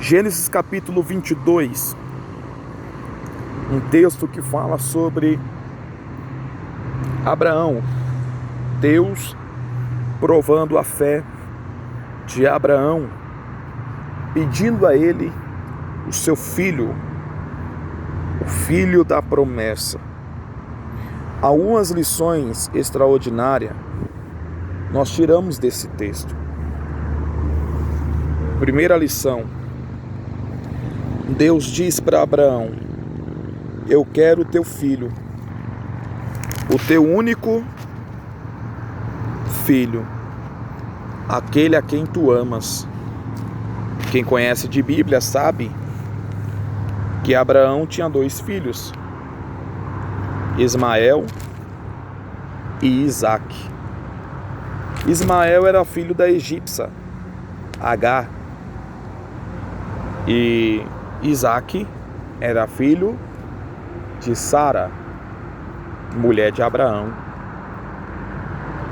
Gênesis capítulo 22, um texto que fala sobre Abraão. Deus provando a fé de Abraão, pedindo a ele o seu filho, o filho da promessa. Algumas lições extraordinárias nós tiramos desse texto. Primeira lição: Deus diz para Abraão: eu quero o teu filho, o teu único filho, aquele a quem tu amas. Quem conhece de Bíblia sabe que Abraão tinha 2 filhos, Ismael e Isaque. Ismael era filho da egípcia Agar, e Isaque era filho de Sara, mulher de Abraão.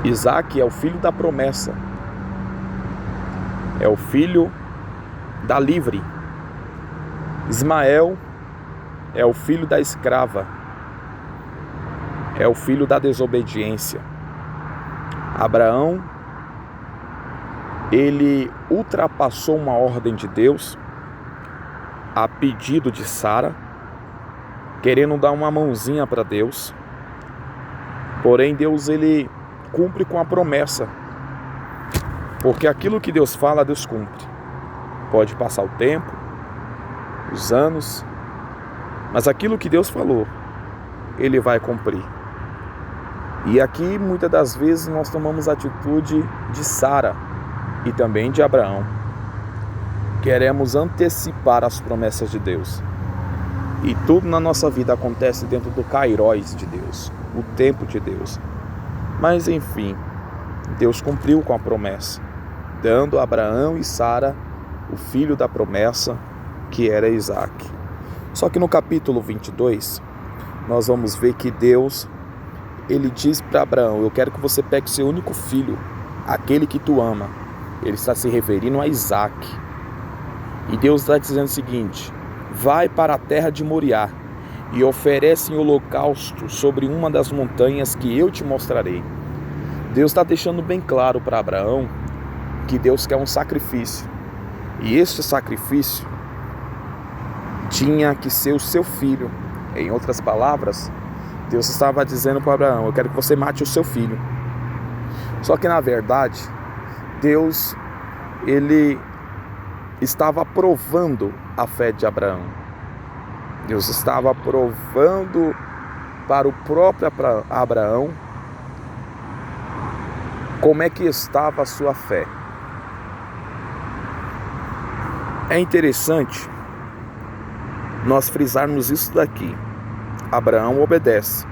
Isaque é o filho da promessa, é o filho da livre. Ismael é o filho da escrava, é o filho da desobediência. Abraão, ele ultrapassou uma ordem de Deus a pedido de Sara, querendo dar uma mãozinha para Deus. Porém, Deus, ele cumpre com a promessa, porque aquilo que Deus fala, Deus cumpre. Pode passar o tempo, os anos, mas aquilo que Deus falou, ele vai cumprir. E aqui, muitas das vezes, nós tomamos a atitude de Sara e também de Abraão. Queremos antecipar as promessas de Deus. E tudo na nossa vida acontece dentro do kairos de Deus, o tempo de Deus. Mas enfim, Deus cumpriu com a promessa, dando a Abraão e Sara o filho da promessa, que era Isaque. Só que no capítulo 22, nós vamos ver que Deus, ele diz para Abraão: eu quero que você pegue seu único filho, aquele que tu ama. Ele está se referindo a Isaque. E Deus está dizendo o seguinte: vai para a terra de Moriá e oferece em holocausto sobre uma das montanhas que eu te mostrarei. Deus está deixando bem claro para Abraão que Deus quer um sacrifício. E este sacrifício tinha que ser o seu filho. Em outras palavras, Deus estava dizendo para Abraão: eu quero que você mate o seu filho. Só que na verdade, Deus, ele estava provando a fé de Abraão. Deus estava provando para o próprio Abraão como é que estava a sua fé. É interessante nós frisarmos isso daqui. Abraão obedece,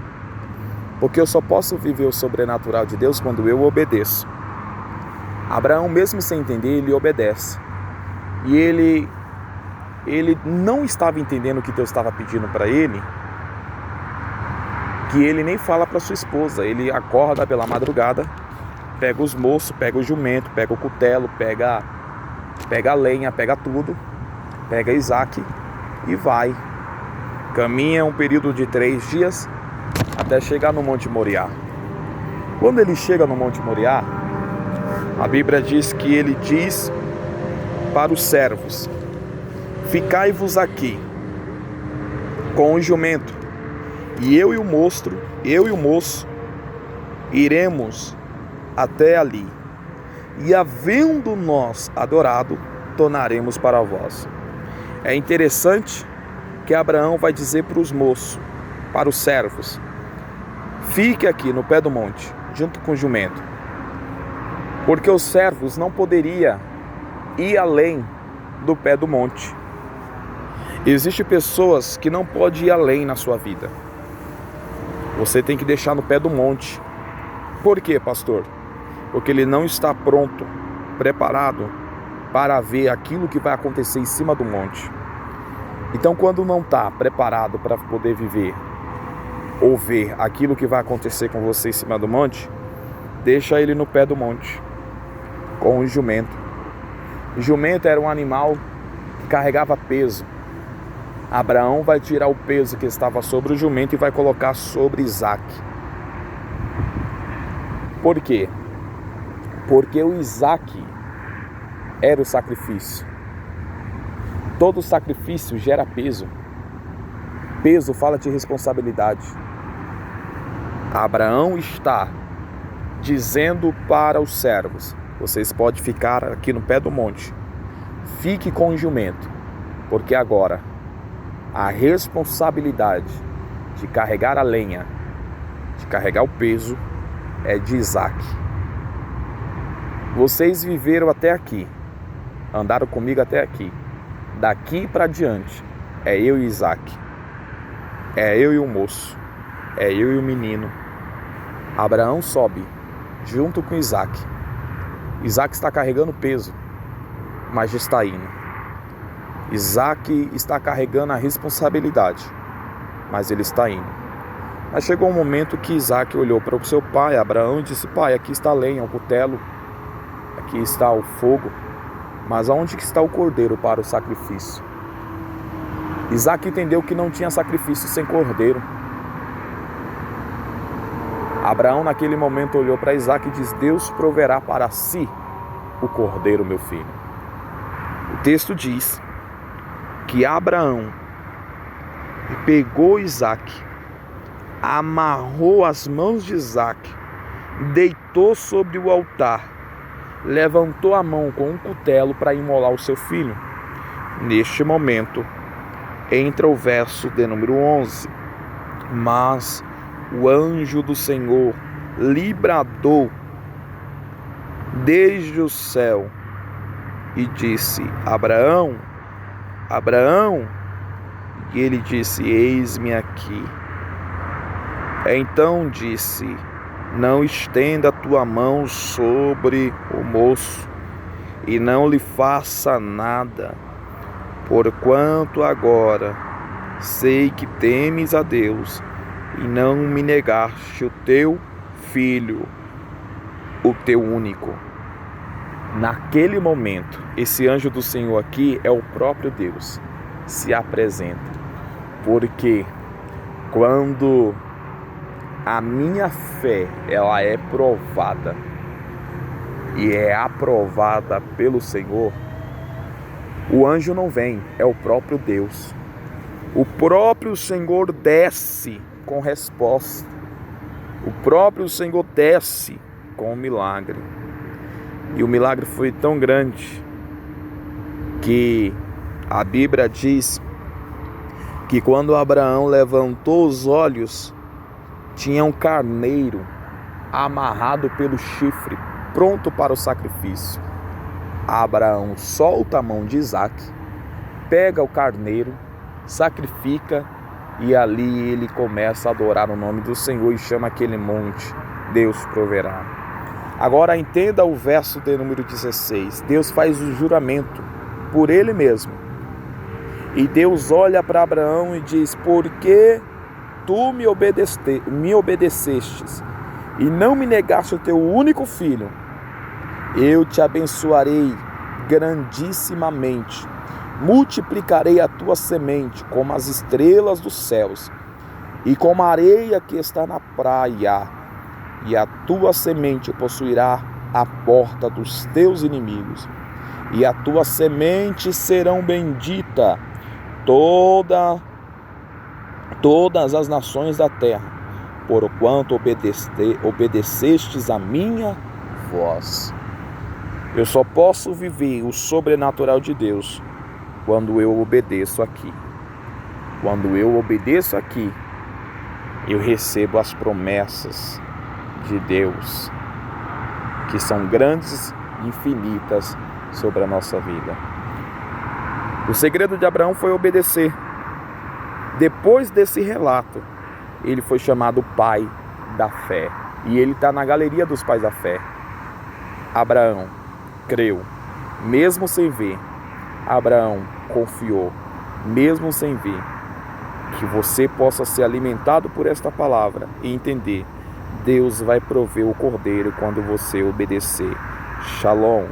porque eu só posso viver o sobrenatural de Deus quando eu obedeço. Abraão, mesmo sem entender, ele obedece. E ele não estava entendendo o que Deus estava pedindo para ele, que ele nem fala para sua esposa. Ele acorda pela madrugada, pega os moços, pega o jumento, pega o cutelo, pega a lenha, pega tudo, pega Isaque e vai. Caminha um período de 3 dias até chegar no Monte Moriá. Quando ele chega no Monte Moriá, a Bíblia diz que ele diz para os servos: ficai-vos aqui com o jumento, e eu e o moço iremos até ali, e havendo nós adorado, tornaremos para vós. É interessante que Abraão vai dizer para os moços, para os servos: fique aqui no pé do monte, junto com o jumento, porque os servos não poderiam ir além do pé do monte. Existem pessoas que não podem ir além na sua vida. Você tem que deixar no pé do monte. Por quê, pastor? Porque ele não está pronto, preparado para ver aquilo que vai acontecer em cima do monte. Então, quando não está preparado para poder viver ou ver aquilo que vai acontecer com você em cima do monte, deixa ele no pé do monte com o jumento. O jumento era um animal carregava peso. Abraão vai tirar o peso que estava sobre o jumento e vai colocar sobre Isaac. Por quê? Porque o Isaac era o sacrifício. Todo sacrifício gera peso. Peso fala de responsabilidade. Abraão está dizendo para os servos: vocês podem ficar aqui no pé do monte. Fique com o jumento, porque agora a responsabilidade de carregar a lenha, de carregar o peso, é de Isaac. Vocês viveram até aqui, andaram comigo até aqui. Daqui para diante é eu e Isaac, é eu e o moço, é eu e o menino. Abraão sobe junto com Isaac. Isaac está carregando peso, mas está indo. Isaac está carregando a responsabilidade, mas ele está indo. Mas chegou um momento que Isaac olhou para o seu pai, Abraão, e disse: pai, aqui está a lenha, o cutelo, aqui está o fogo, mas aonde que está o cordeiro para o sacrifício? Isaac entendeu que não tinha sacrifício sem cordeiro. Abraão naquele momento olhou para Isaac e disse: Deus proverá para si o cordeiro, meu filho. O texto diz que Abraão pegou Isaac, amarrou as mãos de Isaac, deitou sobre o altar, levantou a mão com um cutelo para imolar o seu filho. Neste momento entra o verso de número 11. Mas o anjo do Senhor lhe bradou desde o céu e disse: Abraão, Abraão. E ele disse: eis-me aqui. Então disse: não estenda a tua mão sobre o moço e não lhe faça nada, porquanto agora sei que temes a Deus e não me negaste o teu filho, o teu único. Naquele momento, esse anjo do Senhor aqui é o próprio Deus, se apresenta. Porque quando a minha fé ela é provada e é aprovada pelo Senhor, o anjo não vem, é o próprio Deus. O próprio Senhor desce com resposta. O próprio Senhor desce com o milagre. E o milagre foi tão grande que a Bíblia diz que quando Abraão levantou os olhos, tinha um carneiro amarrado pelo chifre, pronto para o sacrifício. Abraão solta a mão de Isaac, pega o carneiro, sacrifica, e ali ele começa a adorar o nome do Senhor e chama aquele monte: Deus proverá. Agora entenda o verso de número 16. Deus faz o juramento por ele mesmo. E Deus olha para Abraão e diz: porque tu me obedecestes e não me negaste o teu único filho, eu te abençoarei grandissimamente, multiplicarei a tua semente como as estrelas dos céus e como a areia que está na praia, e a tua semente possuirá a porta dos teus inimigos, e a tua semente serão bendita todas as nações da terra, porquanto obedecestes a minha voz. Eu só posso viver o sobrenatural de Deus quando eu obedeço aqui. Quando eu obedeço aqui, eu recebo as promessas de Deus, que são grandes e infinitas sobre a nossa vida. O segredo de Abraão foi obedecer. Depois desse relato, ele foi chamado pai da fé. E ele está na galeria dos pais da fé. Abraão creu, mesmo sem ver. Abraão confiou, mesmo sem ver. Que você possa ser alimentado por esta palavra e entender: Deus vai prover o cordeiro quando você obedecer. Shalom.